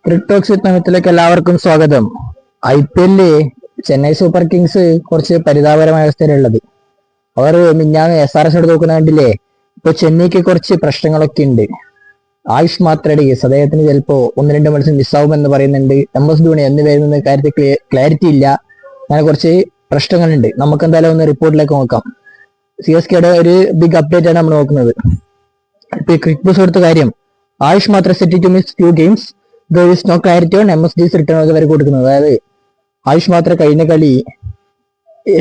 ക്രിക്ടോക്സ് വിത്ത് എല്ലാവർക്കും സ്വാഗതം. IPL Chennai super Kings കുറച്ച് പരിതാപകരമായ അവസ്ഥയിലുള്ളത്. അവർ മിഞ്ഞാന്ന് SRH എടുത്ത് നോക്കുന്ന കണ്ടില്ലേ. ഇപ്പൊ ചെന്നൈക്ക് കുറച്ച് പ്രശ്നങ്ങളൊക്കെ ഉണ്ട്. ആയുഷ് മാത്രയുടെ കേസ്, അദ്ദേഹത്തിന് ചിലപ്പോ 1-2 മത്സരം മിസ്സാവുമെന്ന് പറയുന്നുണ്ട്. MS ധോണി എന്ന് വരുന്ന കാര്യത്തിൽ ക്ലാരിറ്റി ഇല്ല. അങ്ങനെ കുറച്ച് പ്രശ്നങ്ങളുണ്ട്. നമുക്ക് എന്തായാലും ഒന്ന് റിപ്പോർട്ടിലേക്ക് നോക്കാം. CSKയുടെ ഒരു ബിഗ് അപ്ഡേറ്റ് ആണ് നമ്മൾ നോക്കുന്നത്. ഇപ്പൊ ക്രിക്ക് ബസ് എടുത്ത കാര്യം, Ayush Mhatre set to miss few games, there is no clarity on MSD's return വരെ കൊടുക്കുന്നത്. അതായത് ആയുഷ് മാത്രം കഴിഞ്ഞ കളി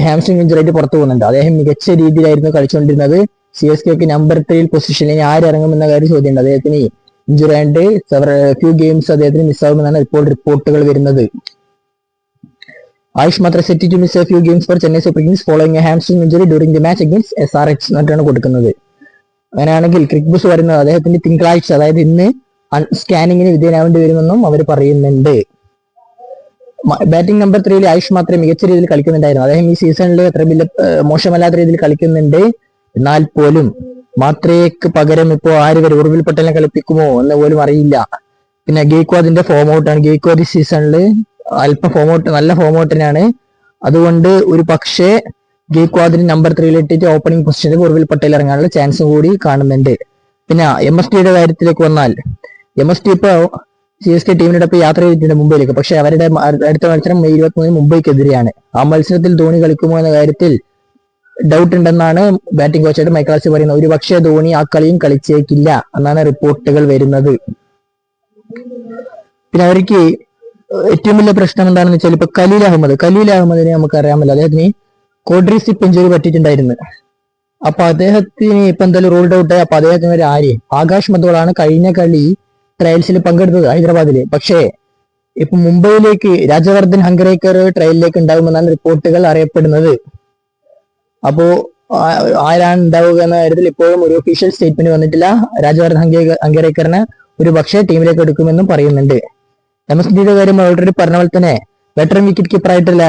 ഹാംസ്ട്രിങ് ഇഞ്ചറി ആയിട്ട് പുറത്തു പോകുന്നുണ്ട്. അദ്ദേഹം മികച്ച രീതിയിലായിരുന്നു കളിച്ചുകൊണ്ടിരുന്നത്. CSKക്ക് നമ്പർ 3 പൊസിഷനിൽ ആര് ഇറങ്ങുമെന്ന കാര്യം ചോദ്യമുണ്ട്. അദ്ദേഹത്തിന് ഇഞ്ചുറി ആയിട്ട് ഫ്യൂ ഗെയിംസ് അദ്ദേഹത്തിന് മിസ്സാകുമെന്നാണ് ഇപ്പോൾ റിപ്പോർട്ടുകൾ വരുന്നത്. Ayush Mhatre set to miss few games for Chennai super kings following a hamstring injury during the match against SRH എന്നിട്ടാണ് കൊടുക്കുന്നത്. അങ്ങനെയാണെങ്കിൽ ക്രിക്ക് ബസ് പറയുന്നത് അദ്ദേഹത്തിന്റെ തിങ്കളാഴ്ച, അതായത് ഇന്ന് സ്കാനിങ്ങിന് വിധേയനാവേണ്ടി വരുമെന്നും അവർ പറയുന്നുണ്ട്. ബാറ്റിംഗ് നമ്പർ 3 ആയുഷ് മാത്രമേ മികച്ച രീതിയിൽ കളിക്കുന്നുണ്ടായിരുന്നു. അദ്ദേഹം ഈ സീസണിൽ അത്ര വലിയ മോശമല്ലാത്ത രീതിയിൽ കളിക്കുന്നുണ്ട്. എന്നാൽ പോലും മാത്രയ്ക്ക് പകരം ഇപ്പോ ആര് വരെ ഉർവിൽ പട്ടേലിനെ കളിപ്പിക്കുമോ എന്ന് പോലും അറിയില്ല. പിന്നെ ഗെയ്ക്വാദിന്റെ ഫോം ഔട്ടാണ്. ഗെയ്ക്വാദ് ഈ സീസണിൽ അല്പം ഫോം ഔട്ട്, നല്ല ഫോം ഔട്ടിനാണ്. അതുകൊണ്ട് ഒരു പക്ഷേ ഗെയ്ക്വാദിന് നമ്പർ 3 ഇട്ടിട്ട് ഓപ്പണിംഗ് പൊസിഷനിൽ ഉർവിൽ പട്ടേൽ ഇറങ്ങാനുള്ള ചാൻസും കൂടി കാണുന്നുണ്ട്. പിന്നെ MSDയുടെ കാര്യത്തിലേക്ക് വന്നാൽ, MSD ഇപ്പോ CSK ടീമിനോടൊപ്പം യാത്ര ചെയ്തിട്ടുണ്ട് മുംബൈയിലേക്ക്. പക്ഷെ അവരുടെ അടുത്ത മത്സരം May 23 മുംബൈക്കെതിരെയാണ്. ആ മത്സരത്തിൽ ധോണി കളിക്കുമോ എന്ന കാര്യത്തിൽ ഡൗട്ട് ഉണ്ടെന്നാണ് ബാറ്റിംഗ് കോച്ചായിട്ട് മൈക്കൽ ക്ലാസി പറയുന്നത്. ഒരു പക്ഷേ ധോണി ആ കളിയും കളിച്ചേക്കില്ല എന്നാണ് റിപ്പോർട്ടുകൾ വരുന്നത്. പിന്നെ അവർക്ക് ഏറ്റവും വലിയ പ്രശ്നം എന്താണെന്ന് വെച്ചാൽ ഇപ്പൊ ഖലീൽ അഹമ്മദിനെ നമുക്ക് അറിയാമല്ലോ. അദ്ദേഹത്തിന് കോഡ്രീസിപ്പ് ഇഞ്ചുറി പറ്റിയിട്ടുണ്ടായിരുന്നു. അപ്പൊ അദ്ദേഹത്തിന് ഇപ്പൊ എന്തായാലും റൂൾഡ് ഔട്ട്. അപ്പൊ അദ്ദേഹത്തിന് ഒരു ആകാശ് മധോളാണ് കഴിഞ്ഞ കളി ട്രയൽസിൽ പങ്കെടുത്തത് ഹൈദരാബാദില്. പക്ഷേ ഇപ്പൊ മുംബൈയിലേക്ക് രാജവർദ്ധൻ ഹങ്കരേക്കർ ട്രയലിലേക്ക് ഉണ്ടാകുമെന്നാണ് റിപ്പോർട്ടുകൾ അറിയപ്പെടുന്നത്. അപ്പോ ആരാണ് ഉണ്ടാവുക എന്ന കാര്യത്തിൽ ഇപ്പോഴും ഒരു ഒഫീഷ്യൽ സ്റ്റേറ്റ്മെന്റ് വന്നിട്ടില്ല. രാജവർദ്ധൻ ഹങ്കരേക്കറിനെ ഒരു പക്ഷേ ടീമിലേക്ക് എടുക്കുമെന്നും പറയുന്നുണ്ട്. MSDയുടെ കാര്യം ഓൾറെഡി പറഞ്ഞ പോലെ തന്നെ വെറ്ററൻ വിക്കറ്റ് കീപ്പർ ആയിട്ടുള്ള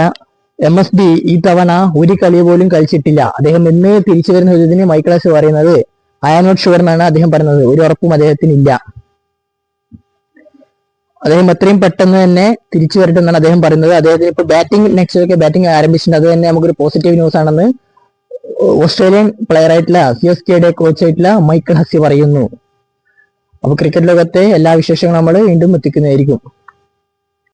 MSD ഈ തവണ ഒരു കളി പോലും കളിച്ചിട്ടില്ല. അദ്ദേഹം എന്ന് തിരിച്ചു വരുന്ന ചോദ്യത്തിന് മൈക്കൽ ക്ലാസി പറയുന്നത് ഐ ആം നോട്ട് ഷുവർ എന്നാണ് അദ്ദേഹം പറയുന്നത്. ഒരു ഉറപ്പും അദ്ദേഹത്തിനില്ല. അദ്ദേഹം എത്രയും പെട്ടെന്ന് തന്നെ തിരിച്ചു വരട്ടെ എന്നാണ് അദ്ദേഹം പറയുന്നത്. അദ്ദേഹത്തിന് ഇപ്പൊ നെക്സ്റ്റ് വീക്ക് ബാറ്റിംഗ് ആരംഭിച്ചിട്ടുണ്ട്. അത് തന്നെ നമുക്കൊരു പോസിറ്റീവ് ന്യൂസ് ആണെന്ന് ഓസ്ട്രേലിയൻ പ്ലെയർ ആയിട്ടുള്ള CSKയുടെ കോച്ചായിട്ടുള്ള മൈക്കൽ ഹസി പറയുന്നു. അപ്പൊ ക്രിക്കറ്റ് ലോകത്തെ എല്ലാ വിശേഷങ്ങളും നമ്മൾ വീണ്ടും എത്തിക്കുന്നതായിരിക്കും.